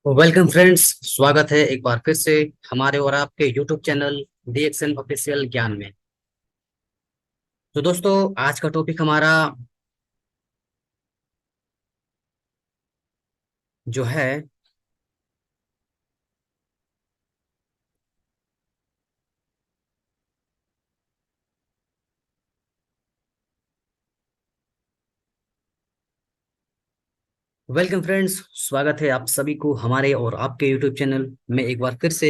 Welcome friends. स्वागत है एक बार फिर से हमारे और आपके यूट्यूब चैनल डीएक्सएन ऑफिशियल ज्ञान में। तो दोस्तों, आज का टॉपिक हमारा जो है वेलकम फ्रेंड्स, स्वागत है आप सभी को हमारे और आपके यूट्यूब चैनल में एक बार फिर से।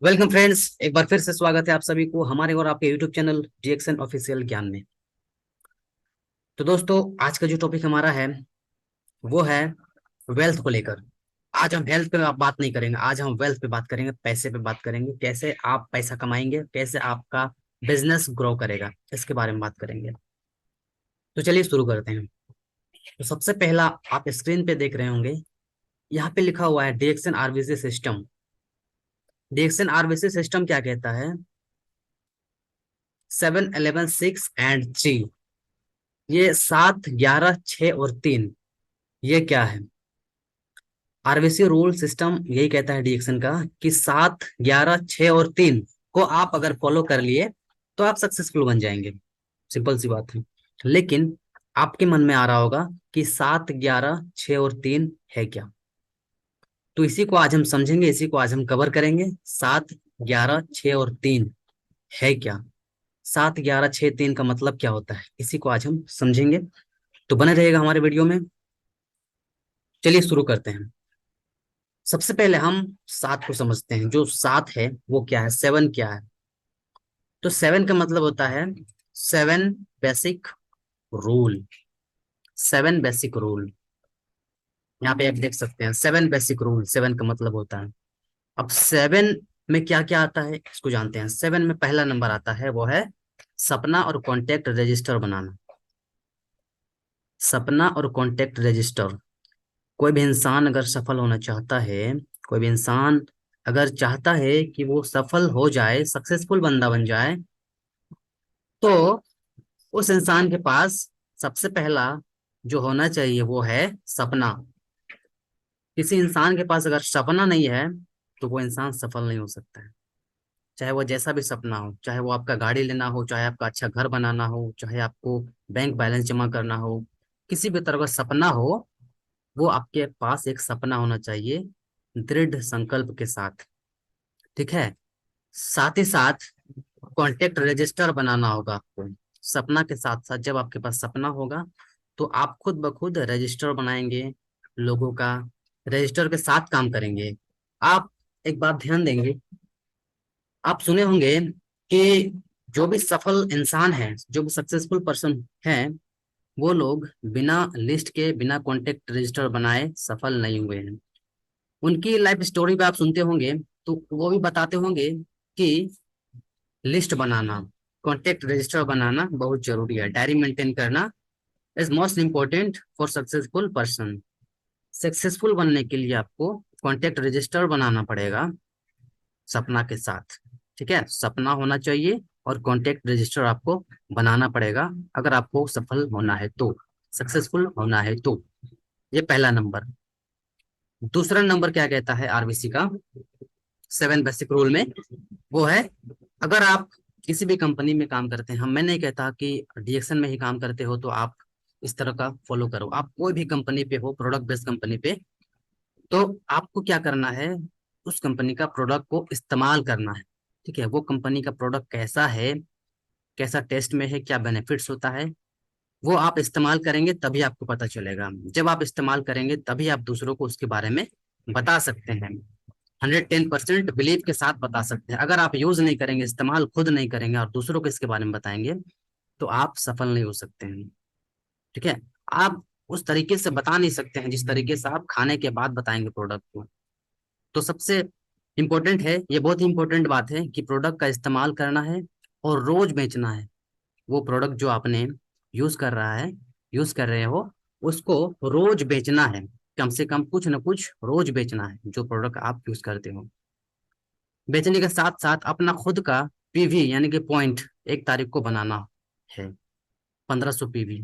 वेलकम फ्रेंड्स, एक बार फिर से स्वागत है आप सभी को हमारे और आपके यूट्यूब चैनल डीएक्सएन ऑफिशियल ज्ञान में। तो दोस्तों, आज का जो टॉपिक हमारा है वो है वेल्थ को लेकर। आज हम हेल्थ पे बात नहीं करेंगे, आज हम वेल्थ पे बात करेंगे, पैसे पे बात करेंगे, कैसे आप पैसा कमाएंगे, कैसे आपका बिजनेस ग्रो करेगा, इसके बारे में बात करेंगे। तो चलिए शुरू करते हैं। तो सबसे पहला आप स्क्रीन पे देख रहे होंगे, यहाँ पे लिखा हुआ है DXN RBC system. DXN RBC system क्या कहता है? 7 11 6 एंड 3। ये 7 11 6 और 3, ये क्या है? आरबीसी रूल सिस्टम यही कहता है डीएक्सएन का कि 7 11 6 और 3 को आप अगर फॉलो कर लिए तो आप सक्सेसफुल बन जाएंगे। सिंपल सी बात है। लेकिन आपके मन में आ रहा होगा कि 7 11 6 और 3 है क्या? तो इसी को आज हम समझेंगे, इसी को आज हम कवर करेंगे। 7 11 6 और 3 है क्या? 7 11 6 3 का मतलब क्या होता है, इसी को आज हम समझेंगे। तो बने रहेगा हमारे वीडियो में। चलिए शुरू करते हैं। सबसे पहले हम 7 को समझते हैं। जो 7 है वो क्या है, 7 क्या है? तो 7 का मतलब होता है 7 बेसिक रूल। 7 बेसिक रूल, यहाँ पे आप देख सकते हैं 7 बेसिक रूल, 7 का मतलब होता है। अब 7 में क्या क्या आता है इसको जानते हैं। 7 में पहला नंबर आता है, वो है सपना और कॉन्टेक्ट रजिस्टर बनाना। सपना और कॉन्टेक्ट रजिस्टर। कोई भी इंसान अगर सफल होना चाहता है, कोई भी इंसान अगर चाहता है कि वो सफल हो जाए, सक्सेसफुल बंदा बन जाए, तो उस इंसान के पास सबसे पहला जो होना चाहिए वो है सपना। किसी इंसान के पास अगर सपना नहीं है तो वो इंसान सफल नहीं हो सकता है। चाहे वो जैसा भी सपना हो, चाहे वो आपका गाड़ी लेना हो, चाहे आपका अच्छा घर बनाना हो, चाहे आपको बैंक बैलेंस जमा करना हो, किसी भी तरह का सपना हो, वो आपके पास एक सपना होना चाहिए दृढ़ संकल्प के साथ। ठीक है। साथ ही साथ कॉन्टेक्ट रजिस्टर बनाना होगा आपको। सपना के साथ साथ जब आपके पास सपना होगा तो आप खुद ब खुद रजिस्टर बनाएंगे लोगों का, रजिस्टर के साथ काम करेंगे। आप एक बात ध्यान देंगे, आप सुने होंगे कि जो भी सफल इंसान है, जो भी सक्सेसफुल पर्सन है, वो लोग बिना लिस्ट के, बिना कॉन्टेक्ट रजिस्टर बनाए सफल नहीं हुए हैं। उनकी लाइफ स्टोरी पे आप सुनते होंगे तो वो भी बताते होंगे कि लिस्ट बनाना, कॉन्टेक्ट रजिस्टर बनाना बहुत जरूरी है। डायरी मेंटेन करना is most important for successful person. Successful बनने के लिए आपको कॉन्टेक्ट रजिस्टर बनाना पड़ेगा सपना के साथ। ठीक है, सपना होना चाहिए और कॉन्टेक्ट रजिस्टर आपको बनाना पड़ेगा अगर आपको सफल होना है तो, सक्सेसफुल होना है तो। ये पहला नंबर। दूसरा नंबर क्या कहता है आरबीसी का 7 बेसिक रूल में, वो है अगर आप किसी भी कंपनी में काम करते हैं, हम मैं नहीं कहता कि डीएक्शन में ही काम करते हो तो आप इस तरह का फॉलो करो। आप कोई भी कंपनी पे हो, प्रोडक्ट बेस्ड कंपनी पे, तो आपको क्या करना है, उस कंपनी का प्रोडक्ट को इस्तेमाल करना है। ठीक है, वो कंपनी का प्रोडक्ट कैसा है, कैसा टेस्ट में है, क्या बेनिफिट्स होता है, वो आप इस्तेमाल करेंगे तभी आपको पता चलेगा। जब आप इस्तेमाल करेंगे तभी आप दूसरों को उसके बारे में बता सकते हैं। 110% बिलीव के साथ बता सकते हैं। अगर आप यूज नहीं करेंगे, इस्तेमाल खुद नहीं करेंगे और दूसरों को इसके बारे में बताएंगे तो आप सफल नहीं हो सकते हैं। ठीक है। आप उस तरीके से बता नहीं सकते हैं जिस तरीके से आप खाने के बाद बताएंगे प्रोडक्ट को। तो सबसे इम्पोर्टेंट है, ये बहुत ही इंपॉर्टेंट बात है कि प्रोडक्ट का इस्तेमाल करना है और रोज बेचना है। वो प्रोडक्ट जो आपने यूज कर रहा है, यूज कर रहे हो, उसको रोज बेचना है। कम से कम कुछ ना कुछ रोज बेचना है जो प्रोडक्ट आप यूज करते हो। बेचने के साथ साथ अपना खुद का पीवी यानी कि पॉइंट एक तारीख को बनाना है, 1500 पीवी।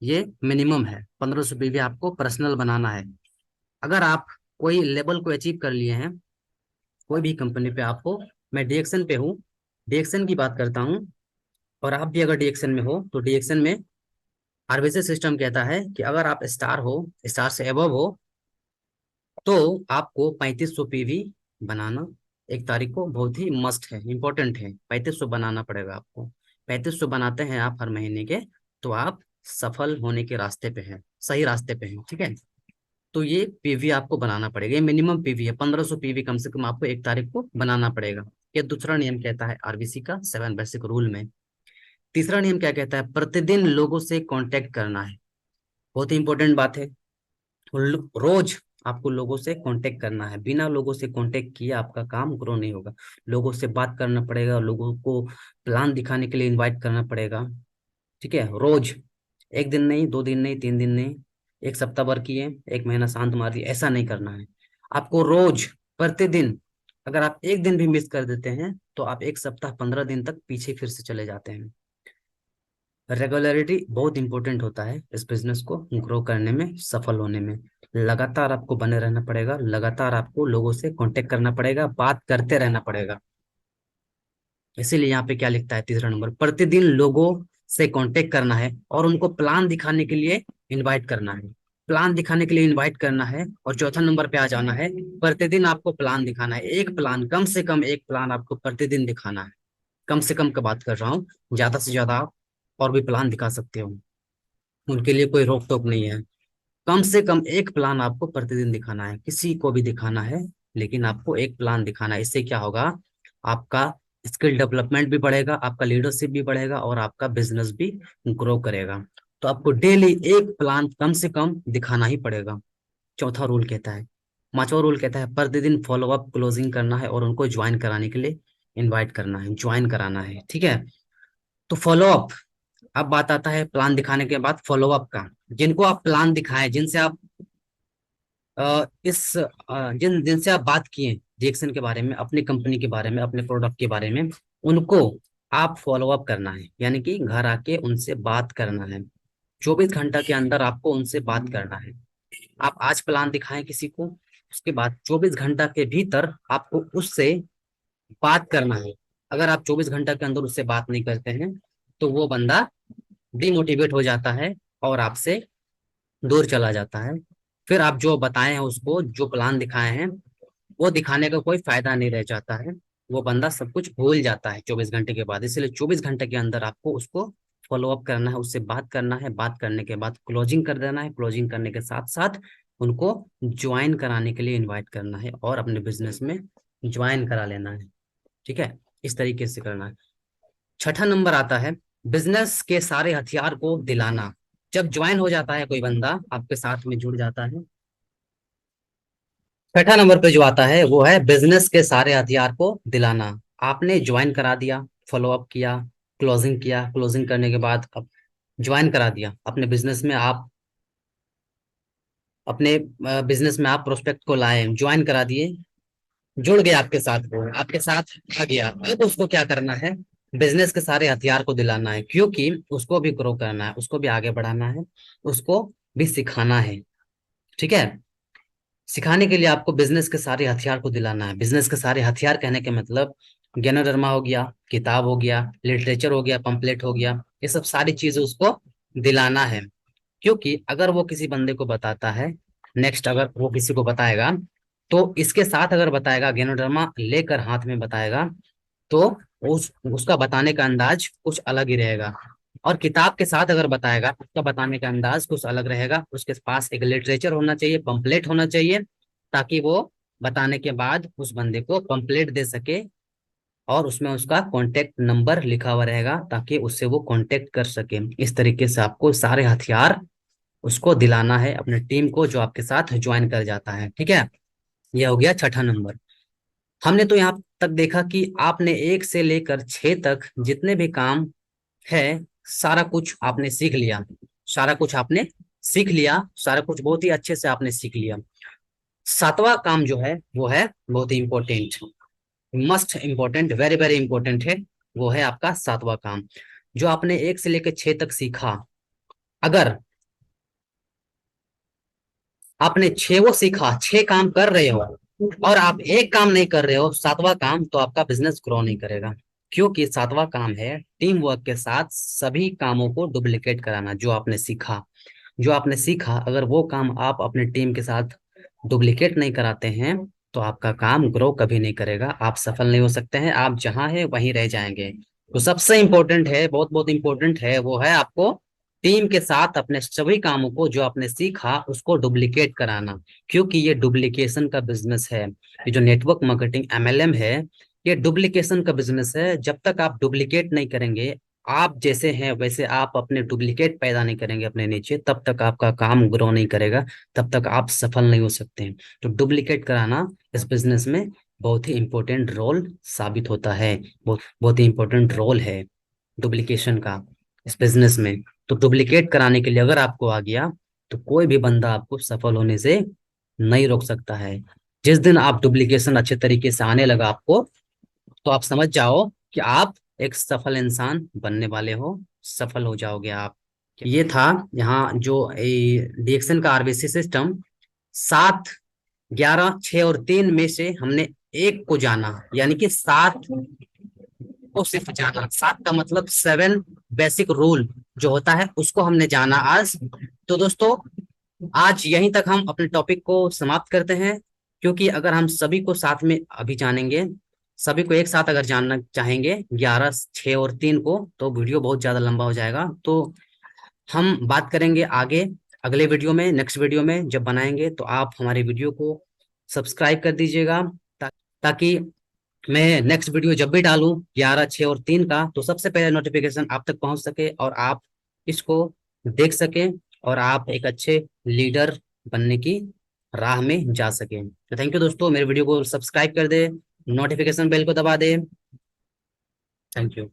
ये मिनिमम है। 1500 पीवी आपको पर्सनल बनाना है। अगर आप कोई लेवल को अचीव कर लिए हैं कोई भी कंपनी पे, आपको, मैं डीएक्सन पे हूँ, डीएक्सन की बात करता हूँ, और आप भी अगर डीएक्सन में हो तो डीएक्सन में आरबीसी सिस्टम कहता है कि अगर आप स्टार हो, स्टार से एबव हो, तो आपको 3500 पीवी बनाना एक तारीख को बहुत ही मस्ट है, इंपॉर्टेंट है। 3500 बनाना पड़ेगा आपको। 3500 बनाते हैं आप हर महीने के, तो आप सफल होने के रास्ते पे हैं, सही रास्ते पे हैं, ठीक है। तो ये पीवी आपको बनाना पड़ेगा, ये मिनिमम पीवी है। 1500 पीवी कम से कम आपको एक तारीख को बनाना पड़ेगा। ये दूसरा नियम कहता है आरबीसी का 7 बेसिक रूल में। तीसरा नियम क्या कहता है? प्रतिदिन लोगों से कांटेक्ट करना है। बहुत ही इंपॉर्टेंट बात है। रोज आपको लोगों से कांटेक्ट करना है। बिना लोगों से कांटेक्ट किए आपका काम ग्रो नहीं होगा। लोगों से बात करना पड़ेगा, लोगों को प्लान दिखाने के लिए इनवाइट करना पड़ेगा, ठीक है। रोज, एक दिन नहीं, 2 दिन नहीं, 3 दिन नहीं, एक सप्ताह भर किए, एक महीना शांत मार दिए, ऐसा नहीं करना है। आपको रोज, प्रतिदिन, अगर आप एक दिन भी मिस कर देते हैं तो आप एक सप्ताह, 15 दिन तक पीछे फिर से चले जाते हैं। रेगुलरिटी बहुत इंपॉर्टेंट होता है इस बिजनेस को ग्रो करने में, सफल होने में। लगातार आपको बने रहना पड़ेगा, लगातार आपको लोगों से कांटेक्ट करना पड़ेगा, बात करते रहना पड़ेगा। इसीलिए यहाँ पे क्या लिखता है तीसरा नंबर, प्रतिदिन लोगों से कांटेक्ट करना है और उनको प्लान दिखाने के लिए इनवाइट करना है। प्लान दिखाने के लिए इनवाइट करना है। और चौथा नंबर पे आ जाना है, प्रतिदिन आपको प्लान दिखाना है। एक प्लान, कम से कम एक प्लान आपको प्रतिदिन दिखाना है। कम से कम का बात कर रहा हूँ, ज्यादा से ज्यादा आप और भी प्लान दिखा सकते हो, उनके लिए कोई रोक टोक नहीं है। कम से कम एक प्लान आपको प्रतिदिन दिखाना है, किसी को भी दिखाना है, लेकिन आपको एक प्लान दिखाना है। इससे क्या होगा? आपका स्किल डेवलपमेंट भी बढ़ेगा, आपका लीडरशिप भी बढ़ेगा, और आपका बिजनेस भी ग्रो करेगा। तो आपको डेली एक प्लान कम से कम दिखाना ही पड़ेगा। चौथा रूल कहता है। पांचवा रूल कहता है प्रतिदिन फॉलोअप क्लोजिंग करना है और उनको ज्वाइन कराने के लिए इनवाइट करना है, ज्वाइन कराना है, ठीक है। तो फॉलोअप, अब बात आता है प्लान दिखाने के बाद फॉलोअप का। जिनको आप प्लान दिखाएं, जिनसे आप जिन जिनसे आप बात किए रिएक्शन के बारे में, अपनी कंपनी के बारे में, अपने प्रोडक्ट के बारे में, उनको आप फॉलोअप करना है, यानी कि घर आके उनसे बात करना है। 24 घंटा के अंदर आपको उनसे बात करना है। आप आज प्लान दिखाएं किसी को, उसके बाद 24 घंटा के भीतर आपको उससे बात करना है। अगर आप 24 घंटा के अंदर उससे बात नहीं करते हैं तो वो बंदा डिमोटिवेट हो जाता है और आपसे दूर चला जाता है। फिर आप जो बताए हैं उसको, जो प्लान दिखाए हैं, वो दिखाने का कोई फायदा नहीं रह जाता है। वो बंदा सब कुछ भूल जाता है 24 घंटे के बाद। इसलिए 24 घंटे के अंदर आपको उसको फॉलोअप करना है, उससे बात करना है। बात करने के बाद क्लोजिंग कर देना है। क्लोजिंग करने के साथ साथ उनको ज्वाइन कराने के लिए इनवाइट करना है और अपने बिजनेस में ज्वाइन करा लेना है, ठीक है। इस तरीके से करना है। छठा नंबर आता है बिजनेस के सारे हथियार को दिलाना। जब ज्वाइन हो जाता है कोई बंदा, आपके साथ में जुड़ जाता है, छठा नंबर पे जो आता है वो है बिजनेस के सारे हथियार को दिलाना। आपने ज्वाइन करा दिया, फॉलोअप किया, क्लोजिंग किया, क्लोजिंग करने के बाद अब ज्वाइन करा दिया अपने बिजनेस में। आप अपने बिजनेस में आप प्रोस्पेक्ट को लाए, ज्वाइन करा दिए, जुड़ गया आपके साथ, वो आपके साथ आ गया। अब उसको क्या करना है? बिजनेस के सारे हथियार को दिलाना है, क्योंकि उसको भी ग्रो करना है, उसको भी आगे बढ़ाना है, उसको भी सिखाना है, ठीक है। सिखाने के लिए आपको बिजनेस के सारे हथियार को दिलाना है। बिजनेस के सारे हथियार कहने के मतलब ज्ञानोदर्मा हो गया, किताब हो गया, लिटरेचर हो गया, पंपलेट हो गया, ये सब सारी चीजें उसको दिलाना है। क्योंकि अगर वो किसी बंदे को बताता है, नेक्स्ट अगर वो किसी को बताएगा, तो इसके साथ अगर बताएगा, ज्ञानोदर्मा लेकर हाथ में बताएगा, तो उसका बताने का अंदाज कुछ अलग ही रहेगा। और किताब के साथ अगर बताएगा, उसका बताने का अंदाज कुछ अलग रहेगा। उसके पास एक लिटरेचर होना चाहिए, पंपलेट होना चाहिए, ताकि वो बताने के बाद उस बंदे को पंपलेट दे सके, और उसमें उसका कांटेक्ट नंबर लिखा हुआ रहेगा, ताकि उससे वो कांटेक्ट कर सके। इस तरीके से आपको सारे हथियार उसको दिलाना है, अपने टीम को, जो आपके साथ ज्वाइन कर जाता है, ठीक है। यह हो गया छठा नंबर। हमने तो यहाँ तक देखा कि आपने 1 से लेकर 6 तक जितने भी काम है, सारा कुछ आपने सीख लिया। सारा कुछ आपने सीख लिया, सारा कुछ बहुत ही अच्छे से आपने सीख लिया। सातवां काम जो है वो है बहुत ही important, must important, very very important है। वो है आपका सातवां काम, जो आपने 1 से लेकर 6 तक सीखा। अगर आपने छह वो सीखा, छह काम कर रहे हो और आप एक काम नहीं कर रहे हो, सातवां काम, तो आपका बिजनेस ग्रो नहीं करेगा। क्योंकि सातवां काम है टीम वर्क के साथ सभी कामों को डुप्लीकेट कराना। जो आपने सीखा अगर वो काम आप अपने टीम के साथ डुप्लीकेट नहीं कराते हैं तो आपका काम ग्रो कभी नहीं करेगा, आप सफल नहीं हो सकते हैं, आप जहां है वहीं रह जाएंगे। तो सबसे इम्पोर्टेंट है, बहुत बहुत इम्पोर्टेंट है, वो है आपको टीम के साथ अपने सभी कामों को जो आपने सीखा उसको डुप्लीकेट कराना। क्योंकि ये डुप्लीकेशन का बिजनेस है, ये जो नेटवर्क मार्केटिंग एमएलएम है, ये डुप्लीकेशन का बिजनेस है। जब तक आप डुप्लीकेट नहीं करेंगे, आप जैसे हैं वैसे आप अपने डुप्लीकेट पैदा नहीं करेंगे अपने नीचे, तब तक आपका काम ग्रो नहीं करेगा, तब तक आप सफल नहीं हो सकते हैं। तो डुप्लीकेट कराना इस बिजनेस में बहुत ही इंपॉर्टेंट रोल साबित होता है, बहुत बहुत ही इंपॉर्टेंट रोल है डुप्लीकेशन का इस बिजनेस में। तो डुप्लीकेट कराने के लिए अगर आपको आ गया तो कोई भी बंदा आपको सफल होने से नहीं रोक सकता है। जिस दिन आप डुप्लीकेशन अच्छे तरीके से आने लगा आपको, तो आप समझ जाओ कि आप एक सफल इंसान बनने वाले हो, सफल हो जाओगे आप। ये था यहाँ जो डिएक्शन का आरबीसी सिस्टम, 7, 11, 6 और 3 में से हमने एक को जाना, यानी कि 7 को सिर्फ जाना। 7 का मतलब 7 बेसिक रूल जो होता है उसको हमने जाना आज। तो दोस्तों, आज यहीं तक हम अपने टॉपिक को समाप्त करते हैं। क्योंकि अगर हम सभी को साथ में अभी जानेंगे, सभी को एक साथ अगर जानना चाहेंगे 11, 6 और 3 को, तो वीडियो बहुत ज्यादा लंबा हो जाएगा। तो हम बात करेंगे आगे अगले वीडियो में, नेक्स्ट वीडियो में जब बनाएंगे, तो आप हमारे वीडियो को सब्सक्राइब कर दीजिएगा, ताकि मैं नेक्स्ट वीडियो जब भी डालूं 11, 6 और 3 का, तो सबसे पहले नोटिफिकेशन आप तक पहुंच सके और आप इसको देख सकें और आप एक अच्छे लीडर बनने की राह में जा सकें। तो थैंक यू दोस्तों, मेरे वीडियो को सब्सक्राइब कर दे, नोटिफिकेशन बेल को दबा दे। Thank you.